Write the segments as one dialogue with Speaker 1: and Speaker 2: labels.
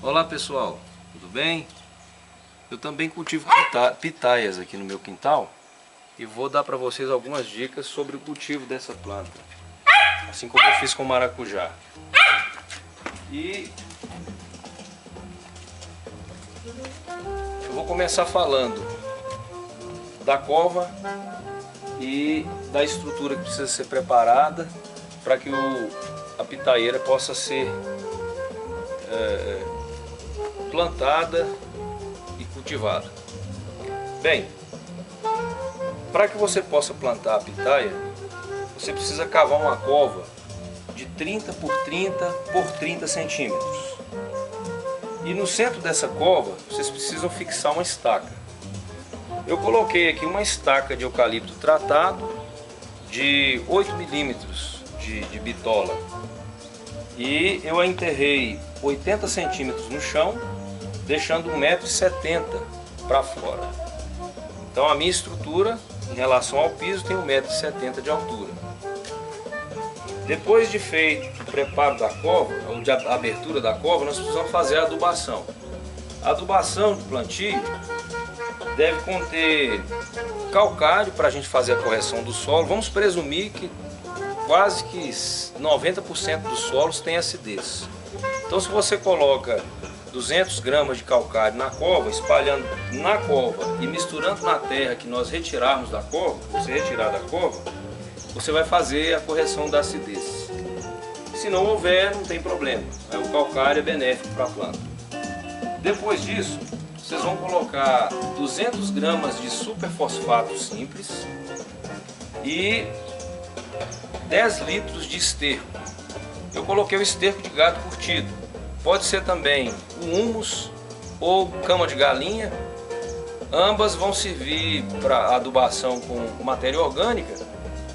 Speaker 1: Olá pessoal, tudo bem? Eu também cultivo pitaias aqui no meu quintal e vou dar para vocês algumas dicas sobre o cultivo dessa planta, assim como eu fiz com o maracujá. E eu vou começar falando da cova e da estrutura que precisa ser preparada para que a pitaieira possa ser plantada e cultivada. Bem, para que você possa plantar a pitaia, você precisa cavar uma cova de 30 por 30 por 30 centímetros. E no centro dessa cova, vocês precisam fixar uma estaca. Eu coloquei aqui uma estaca de eucalipto tratado de 8 milímetros de bitola. E eu a enterrei 80 centímetros no chão, deixando 1,70 m para fora. Então a minha estrutura em relação ao piso tem 1,70 m de altura. Depois de feito o preparo da cova, ou de abertura da cova, nós precisamos fazer a adubação. A adubação de plantio deve conter calcário para a gente fazer a correção do solo. Vamos presumir que quase que 90% dos solos tem acidez. Então se você coloca 200 gramas de calcário na cova, espalhando na cova e misturando na terra que nós retirarmos da cova, você retirar da cova, você vai fazer a correção da acidez. Se não houver, não tem problema. O calcário é benéfico para a planta. Depois disso, vocês vão colocar 200 gramas de superfosfato simples e 10 litros de esterco. Eu coloquei o esterco de gado curtido. Pode ser também o humus ou cama de galinha. Ambas vão servir para adubação com matéria orgânica.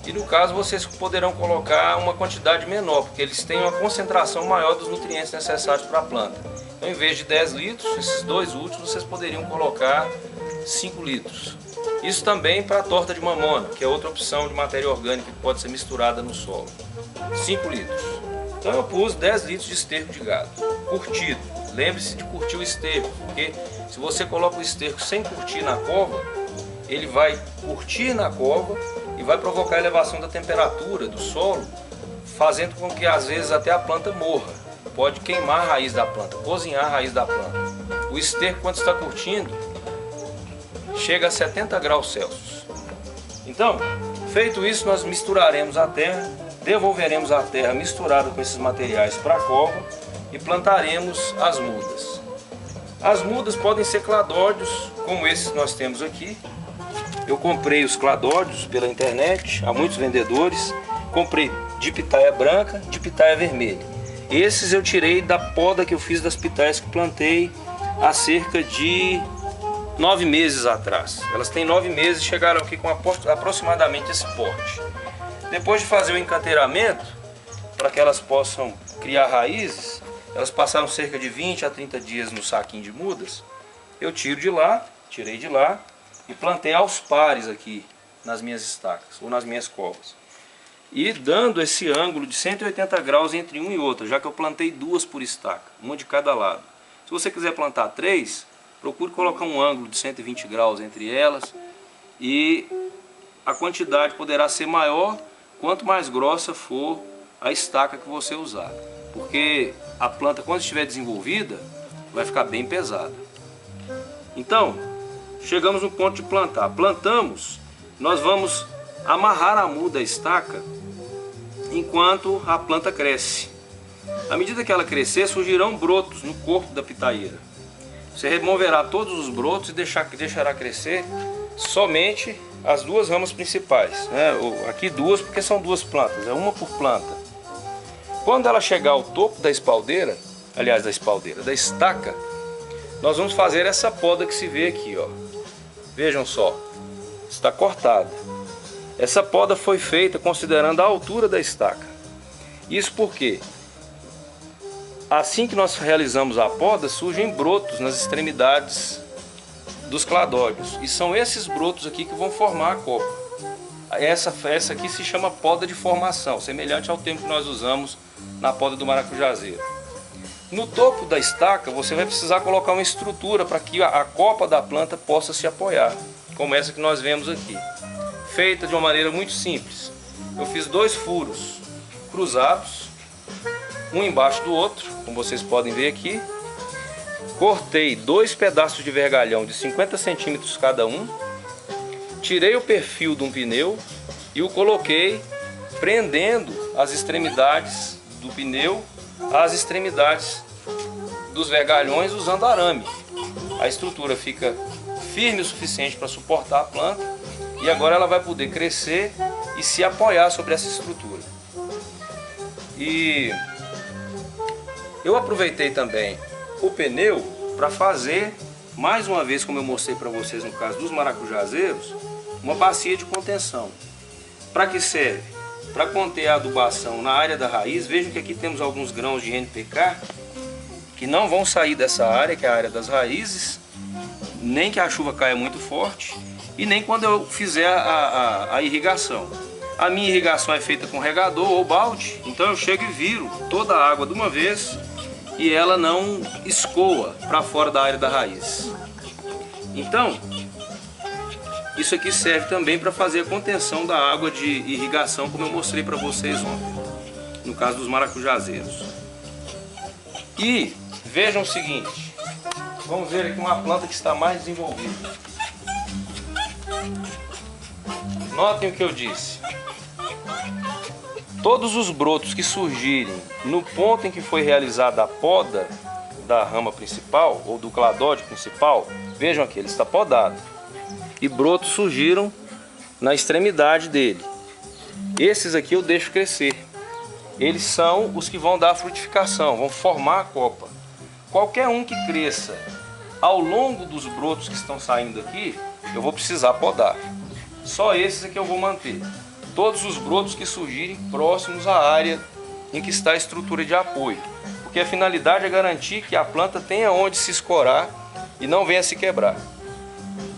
Speaker 1: E no caso vocês poderão colocar uma quantidade menor, porque eles têm uma concentração maior dos nutrientes necessários para a planta. Então, em vez de 10 litros, esses dois últimos vocês poderiam colocar 5 litros. Isso também para a torta de mamona, que é outra opção de matéria orgânica que pode ser misturada no solo. 5 litros. Então eu pus 10 litros de esterco de gado, curtido. Lembre-se de curtir o esterco, porque se você coloca o esterco sem curtir na cova, ele vai curtir na cova e vai provocar a elevação da temperatura do solo, fazendo com que às vezes até a planta morra. Pode queimar a raiz da planta, cozinhar a raiz da planta. O esterco, quando está curtindo, chega a 70 graus Celsius. Então, feito isso, nós misturaremos a terra, devolveremos a terra misturada com esses materiais para a cova e plantaremos as mudas. As mudas podem ser cladódios, como esses que nós temos aqui. Eu comprei os cladódios pela internet, há muitos vendedores. Comprei de pitaia branca, de pitaia vermelha. Esses eu tirei da poda que eu fiz das pitaias que plantei há cerca de 9 meses atrás. Elas têm 9 meses e chegaram aqui com aproximadamente esse porte. Depois de fazer o encanteiramento, para que elas possam criar raízes, elas passaram cerca de 20 a 30 dias no saquinho de mudas. Eu tirei de lá e plantei aos pares aqui nas minhas estacas ou nas minhas covas. E dando esse ângulo de 180 graus entre um e outro, já que eu plantei 2 por estaca, uma de cada lado. Se você quiser plantar 3, procure colocar um ângulo de 120 graus entre elas e a quantidade poderá ser maior quanto mais grossa for a estaca que você usar. Porque a planta, quando estiver desenvolvida, vai ficar bem pesada. Então, chegamos no ponto de plantar. Plantamos, nós vamos amarrar a muda, a estaca, enquanto a planta cresce. À medida que ela crescer, surgirão brotos no corpo da pitaieira. Você removerá todos os brotos e deixará crescer somente as 2 ramas principais, né? Aqui 2 porque são 2 plantas, é uma por planta. Quando ela chegar ao topo da espaldeira, aliás da estaca, nós vamos fazer essa poda que se vê aqui, ó. Vejam só, está cortada. Essa poda foi feita considerando a altura da estaca. Isso porque assim que nós realizamos a poda, surgem brotos nas extremidades dos cladódios. E são esses brotos aqui que vão formar a copa. Essa aqui se chama poda de formação, semelhante ao termo que nós usamos na poda do maracujazeiro. No topo da estaca você vai precisar colocar uma estrutura para que a copa da planta possa se apoiar, como essa que nós vemos aqui, feita de uma maneira muito simples. Eu fiz 2 furos cruzados, um embaixo do outro, como vocês podem ver aqui. Cortei 2 pedaços de vergalhão de 50 centímetros cada um, tirei o perfil de um pneu e o coloquei prendendo as extremidades do pneu às extremidades dos vergalhões usando arame. A estrutura fica firme o suficiente para suportar a planta e agora ela vai poder crescer e se apoiar sobre essa estrutura. E eu aproveitei também o pneu para fazer, mais uma vez, como eu mostrei para vocês no caso dos maracujazeiros, uma bacia de contenção. Para que serve? Para conter a adubação na área da raiz. Vejam que aqui temos alguns grãos de NPK que não vão sair dessa área, que é a área das raízes, nem que a chuva caia muito forte e nem quando eu fizer a irrigação. A minha irrigação é feita com regador ou balde, então eu chego e viro toda a água de uma vez e ela não escoa para fora da área da raiz. Então, isso aqui serve também para fazer a contenção da água de irrigação, como eu mostrei para vocês ontem, no caso dos maracujazeiros. E vejam o seguinte, vamos ver aqui uma planta que está mais desenvolvida. Notem o que eu disse. Todos os brotos que surgirem no ponto em que foi realizada a poda da rama principal ou do cladódio principal, vejam aqui, ele está podado. E brotos surgiram na extremidade dele. Esses aqui eu deixo crescer. Eles são os que vão dar a frutificação, vão formar a copa. Qualquer um que cresça ao longo dos brotos que estão saindo aqui, eu vou precisar podar. Só esses aqui eu vou manter. Todos os brotos que surgirem próximos à área em que está a estrutura de apoio. Porque a finalidade é garantir que a planta tenha onde se escorar e não venha se quebrar.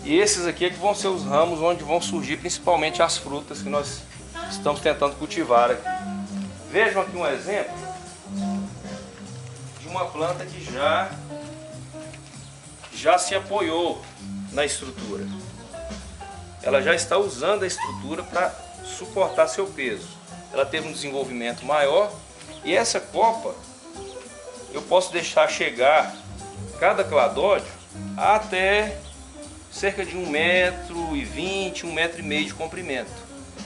Speaker 1: E esses aqui é que vão ser os ramos onde vão surgir principalmente as frutas que nós estamos tentando cultivar aqui. Vejam aqui um exemplo de uma planta que já se apoiou na estrutura. Ela já está usando a estrutura para suportar seu peso. Ela teve um desenvolvimento maior e essa copa eu posso deixar chegar cada cladódio até cerca de 1,20 m, 1,5 m de comprimento.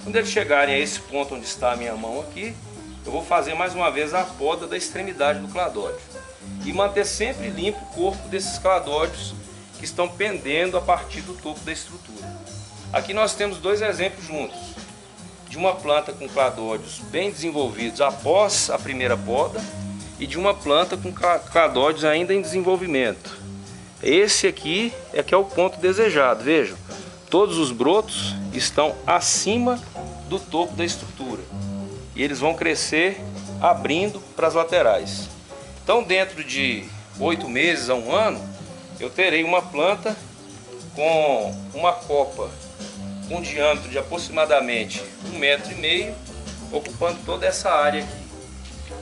Speaker 1: Quando eles chegarem a esse ponto onde está a minha mão aqui, eu vou fazer mais uma vez a poda da extremidade do cladódio e manter sempre limpo o corpo desses cladódios que estão pendendo a partir do topo da estrutura. Aqui nós temos 2 exemplos juntos, de uma planta com cladódios bem desenvolvidos após a primeira poda e de uma planta com cladódios ainda em desenvolvimento. Esse aqui é que é o ponto desejado. Vejam, todos os brotos estão acima do topo da estrutura e eles vão crescer abrindo para as laterais. Então, dentro de 8 meses a 1 ano, eu terei uma planta com uma copa com um diâmetro de aproximadamente 1,5 m, ocupando toda essa área aqui.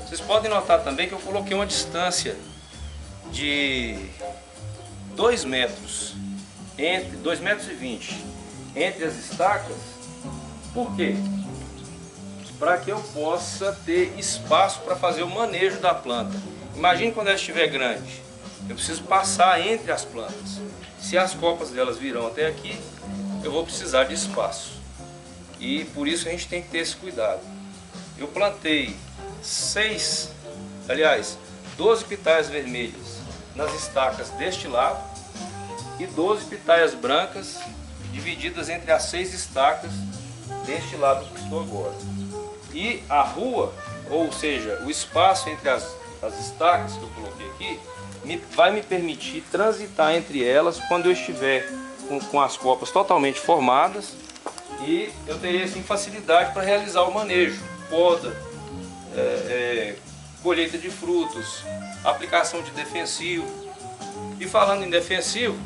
Speaker 1: Vocês podem notar também que eu coloquei uma distância de 2 metros, entre 2,20 metros entre as estacas. Por quê? Para que eu possa ter espaço para fazer o manejo da planta. Imagine quando ela estiver grande, eu preciso passar entre as plantas. Se as copas delas virão até aqui, eu vou precisar de espaço. E por isso a gente tem que ter esse cuidado. Eu plantei 12 pitaias vermelhas nas estacas deste lado e 12 pitaias brancas divididas entre as 6 estacas deste lado que estou agora. E a rua, ou seja, o espaço entre as estacas que eu coloquei aqui, vai me permitir transitar entre elas quando eu estiver com as copas totalmente formadas, e eu terei assim facilidade para realizar o manejo, poda, colheita de frutos, aplicação de defensivo. E falando em defensivo,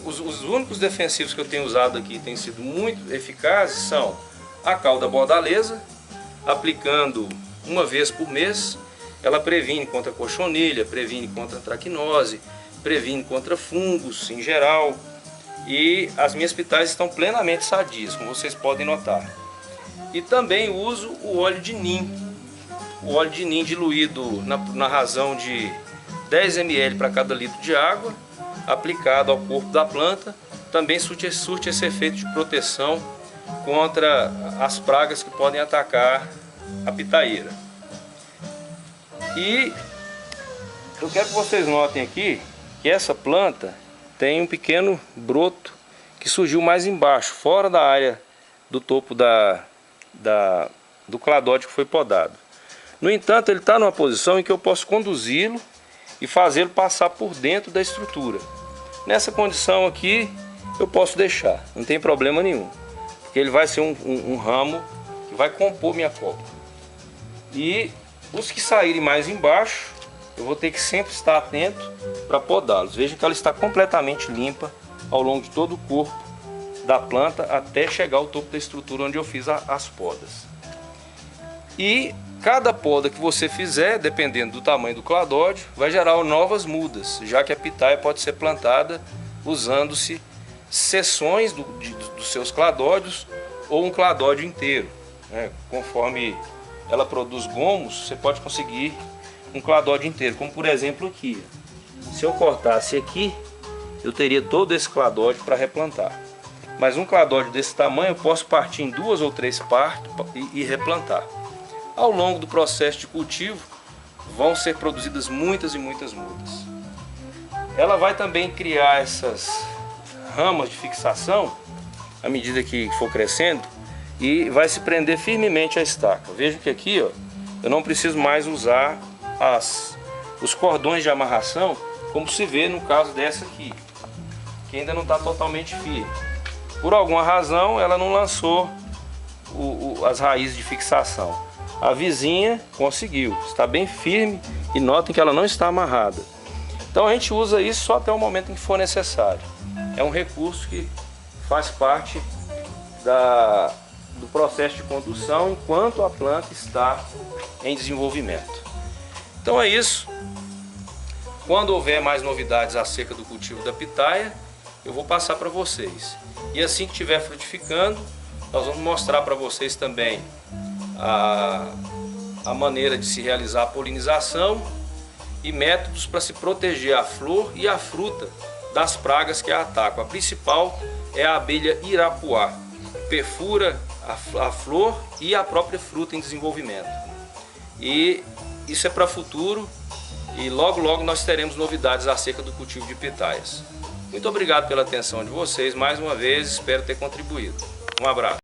Speaker 1: os únicos defensivos que eu tenho usado aqui têm sido muito eficazes são a calda bordaleza, aplicando uma vez por mês, ela previne contra cochonilha, previne contra antracnose, previne contra fungos em geral. E as minhas pitaias estão plenamente sadias, como vocês podem notar. E também uso o óleo de NIM. O óleo de NIM diluído na razão de 10 ml para cada litro de água, aplicado ao corpo da planta, também surte esse efeito de proteção contra as pragas que podem atacar a pitaieira. E eu quero que vocês notem aqui que essa planta tem um pequeno broto que surgiu mais embaixo, fora da área do topo do cladódio que foi podado. No entanto, ele está numa posição em que eu posso conduzi-lo e fazê-lo passar por dentro da estrutura. Nessa condição aqui, eu posso deixar, não tem problema nenhum, porque ele vai ser um ramo que vai compor minha copa. E os que saírem mais embaixo, eu vou ter que sempre estar atento para podá-los. Veja que ela está completamente limpa ao longo de todo o corpo da planta até chegar ao topo da estrutura onde eu fiz as podas. E cada poda que você fizer, dependendo do tamanho do cladódio, vai gerar novas mudas, já que a pitaia pode ser plantada usando-se seções dos seus cladódios ou um cladódio inteiro, né? Conforme ela produz gomos, você pode conseguir um cladódio inteiro, como por exemplo aqui. Se eu cortasse aqui, eu teria todo esse cladódio para replantar. Mas um cladódio desse tamanho eu posso partir em 2 ou 3 partes e replantar. Ao longo do processo de cultivo vão ser produzidas muitas e muitas mudas. Ela vai também criar essas ramas de fixação à medida que for crescendo e vai se prender firmemente à estaca. Veja que aqui, ó, eu não preciso mais usar os cordões de amarração, como se vê no caso dessa aqui, que ainda não está totalmente firme. Por alguma razão ela não lançou as raízes de fixação. A vizinha conseguiu, está bem firme e notem que ela não está amarrada. Então a gente usa isso só até o momento em que for necessário. É um recurso que faz parte do processo de condução enquanto a planta está em desenvolvimento. Então é isso. Quando houver mais novidades acerca do cultivo da pitaia, eu vou passar para vocês. E assim que estiver frutificando, nós vamos mostrar para vocês também a maneira de se realizar a polinização e métodos para se proteger a flor e a fruta das pragas que a atacam. A principal é a abelha irapuá, perfura a flor e a própria fruta em desenvolvimento. E isso é para futuro e logo nós teremos novidades acerca do cultivo de pitaias. Muito obrigado pela atenção de vocês, mais uma vez espero ter contribuído. Um abraço.